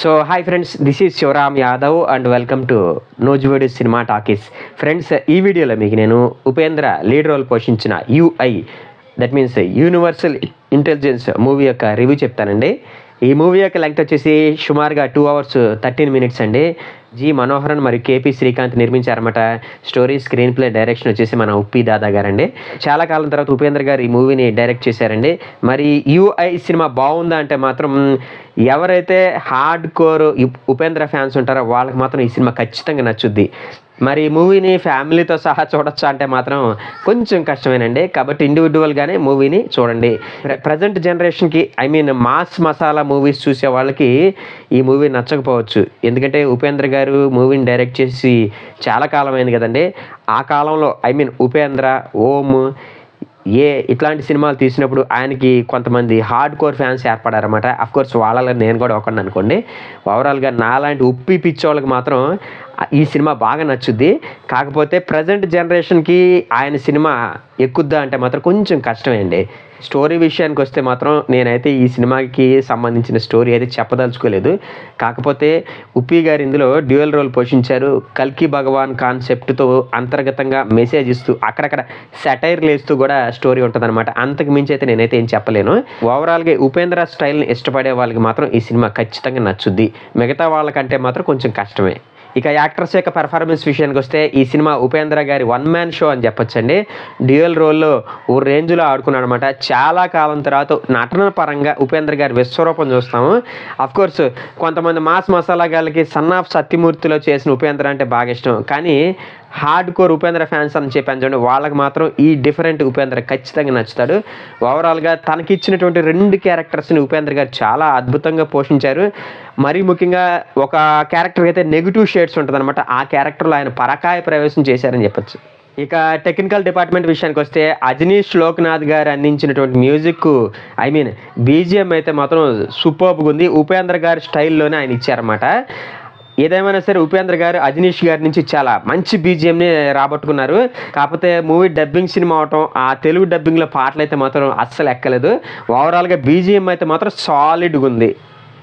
So hi friends, this is Sivaram Yadav and welcome to నోజ్వేడ్ cinema talkies. Friends, ఈ వీడియోలో మీకు నేను ఉపేంద్ర లీడ్ రోల్ పోషించిన UI, that means universal intelligence movie యొక్క రివ్యూ చెప్తానండి. ఈ మూవీ యొక్క లెంగ్త్ వచ్చేసి సుమారుగా 2 hours 13 minutes అండి. జి మనోహరన్ మరియు కేపీ శ్రీకాంత్ నిర్మించారన్నమాట. స్టోరీ, స్క్రీన్ ప్లే, డైరెక్షన్ వచ్చేసి మన ఉప్పి దాదా గారండి. చాలా కాలం తర్వాత ఉపేంద్ర గారు ఈ మూవీని డైరెక్ట్ చేశారండి. మరి యూఐ సినిమా బాగుందా అంటే మాత్రం ఎవరైతే హార్డ్ కోర్ ఉపేంద్ర ఫ్యాన్స్ ఉంటారో వాళ్ళకి మాత్రం ఈ సినిమా ఖచ్చితంగా నచ్చుద్ది. మరి ఈ మూవీని ఫ్యామిలీతో సహా చూడొచ్చా అంటే మాత్రం కొంచెం కష్టమేనండి. కాబట్టి ఇండివిజువల్గానే మూవీని చూడండి. ప్రజెంట్ జనరేషన్కి మాస్ మసాలా మూవీస్ చూసే వాళ్ళకి ఈ మూవీ నచ్చకపోవచ్చు. ఎందుకంటే ఉపేంద్ర గారు మూవీని డైరెక్ట్ చేసి చాలా కాలం అయింది కదండి. ఆ కాలంలో ఉపేంద్ర, ఓం, ఇట్లాంటి సినిమాలు తీసినప్పుడు ఆయనకి కొంతమంది హార్డ్ కోర్ ఫ్యాన్స్ ఏర్పడారన్నమాట. అఫ్కోర్స్ వాళ్ళలో నేను కూడా ఒకటి అనుకోండి. ఓవరాల్గా నాలాంటి ఉప్పి పిచ్చోళ్ళకి మాత్రం ఈ సినిమా బాగా నచ్చుద్ది. కాకపోతే ప్రజెంట్ జనరేషన్కి ఆయన సినిమా ఎక్కుద్దా అంటే మాత్రం కొంచెం కష్టమే అండి. స్టోరీ విషయానికి వస్తే మాత్రం నేనైతే ఈ సినిమాకి సంబంధించిన స్టోరీ అయితే చెప్పదలుచుకోలేదు. కాకపోతే ఉప్పి గారు ఇందులో డ్యూయల్ రోల్ పోషించారు. కల్కి భగవాన్ కాన్సెప్ట్తో అంతర్గతంగా మెసేజ్ ఇస్తూ అక్కడక్కడ సెటైర్లు వేస్తూ కూడా స్టోరీ ఉంటుందన్నమాట. అంతకు మించి అయితే నేనైతే ఏం చెప్పలేను. ఓవరాల్గా ఉపేంద్ర స్టైల్ని ఇష్టపడే వాళ్ళకి మాత్రం ఈ సినిమా ఖచ్చితంగా నచ్చుద్ది. మిగతా వాళ్ళకంటే మాత్రం కొంచెం కష్టమే. ఇక యాక్టర్స్ యొక్క పెర్ఫార్మెన్స్ విషయానికి వస్తే ఈ సినిమా ఉపేంద్ర గారి 1 man షో అని చెప్పొచ్చండి. డ్యూయల్ రోల్లో ఓ రేంజ్లో ఆడుకున్నాడు అనమాట. చాలా కాలం తర్వాత నటన పరంగా ఉపేంద్ర గారి విశ్వరూపం చూస్తాము. అఫ్కోర్స్ కొంతమంది మాస్ మసాలా గారికి సన్ ఆఫ్ సత్యమూర్తిలో చేసిన ఉపేంద్ర అంటే బాగా ఇష్టం. కానీ హార్డ్ కోర్ ఉపేంద్ర ఫ్యాన్స్ అని చెప్పాను చూడండి, వాళ్ళకి మాత్రం ఈ డిఫరెంట్ ఉపేంద్ర ఖచ్చితంగా నచ్చుతాడు. ఓవరాల్గా తనకిచ్చినటువంటి 2 క్యారెక్టర్స్ని ఉపేంద్ర గారు చాలా అద్భుతంగా పోషించారు. మరీ ముఖ్యంగా ఒక క్యారెక్టర్ అయితే నెగిటివ్ షేడ్స్ ఉంటుందన్నమాట. ఆ క్యారెక్టర్లో ఆయన పరకాయ ప్రవేశం చేశారని చెప్పొచ్చు. ఇక టెక్నికల్ డిపార్ట్మెంట్ విషయానికి వస్తే అజనీష్ లోక్నాథ్ గారు అందించినటువంటి మ్యూజిక్ బీజిఎం అయితే మాత్రం సూపర్బ్గా ఉంది. ఉపేంద్ర గారి స్టైల్లోనే ఆయన ఇచ్చారన్నమాట. ఏదేమైనా సరే ఉపేంద్ర గారు అజనీష్ గారి నుంచి చాలా మంచి బీజిఎంని రాబట్టుకున్నారు. కాకపోతే మూవీ డబ్బింగ్ సినిమా అవటం, ఆ తెలుగు డబ్బింగ్లో పాటలు అయితే మాత్రం అస్సలు ఎక్కలేదు. ఓవరాల్గా బీజిఎం అయితే మాత్రం సాలిడ్గా ఉంది.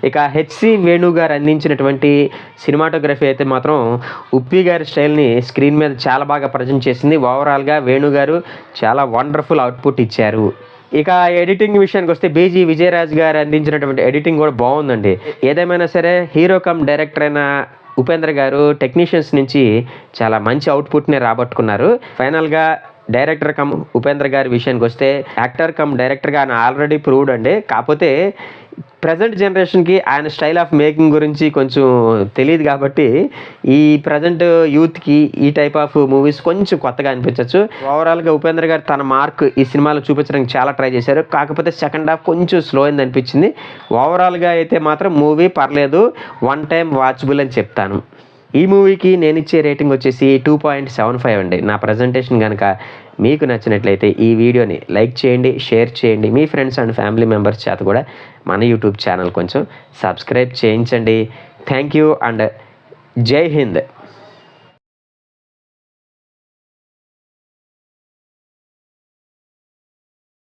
ఇక హెచ్సి వేణు గారు అందించినటువంటి సినిమాటోగ్రఫీ అయితే మాత్రం ఉప్పి గారి స్టైల్ని స్క్రీన్ మీద చాలా బాగా ప్రజెంట్ చేసింది. ఓవరాల్గా వేణు గారు చాలా వండర్ఫుల్ అవుట్పుట్ ఇచ్చారు. ఇక ఎడిటింగ్ విషయానికి వస్తే బీజీ విజయరాజ్ గారు అందించినటువంటి ఎడిటింగ్ కూడా బాగుందండి. ఏదేమైనా సరే హీరో కమ్ డైరెక్టర్ అయిన ఉపేంద్ర గారు టెక్నీషియన్స్ నుంచి చాలా మంచి అవుట్పుట్ని రాబట్టుకున్నారు. ఫైనల్గా డైరెక్టర్ కమ్ ఉపేంద్ర గారి విషయానికి వస్తే యాక్టర్ కమ్ డైరెక్టర్గా ఆయన ఆల్రెడీ ప్రూవ్డ్ అండి. కాకపోతే ప్రజెంట్ జనరేషన్కి ఆయన స్టైల్ ఆఫ్ మేకింగ్ గురించి కొంచెం తెలియదు. కాబట్టి ఈ ప్రజెంట్ యూత్కి ఈ టైప్ ఆఫ్ మూవీస్ కొంచెం కొత్తగా అనిపించవచ్చు. ఓవరాల్గా ఉపేంద్ర గారు తన మార్క్ ఈ సినిమాలో చూపించడానికి చాలా ట్రై చేశారు. కాకపోతే సెకండ్ హాఫ్ కొంచెం స్లో అయింది అనిపించింది. ఓవరాల్గా అయితే మాత్రం మూవీ పర్లేదు, 1 time వాచబుల్ అని చెప్తాను. ఈ మూవీకి నేను ఇచ్చే రేటింగ్ వచ్చేసి 2.75 అండి. నా ప్రజెంటేషన్ కనుక మీకు నచ్చినట్లయితే ఈ వీడియోని లైక్ చేయండి, షేర్ చేయండి. మీ ఫ్రెండ్స్ అండ్ ఫ్యామిలీ మెంబర్స్ చేత కూడా మన యూట్యూబ్ ఛానల్ కొంచెం సబ్స్క్రైబ్ చేయించండి. థ్యాంక్ యూ అండ్ జై హింద్.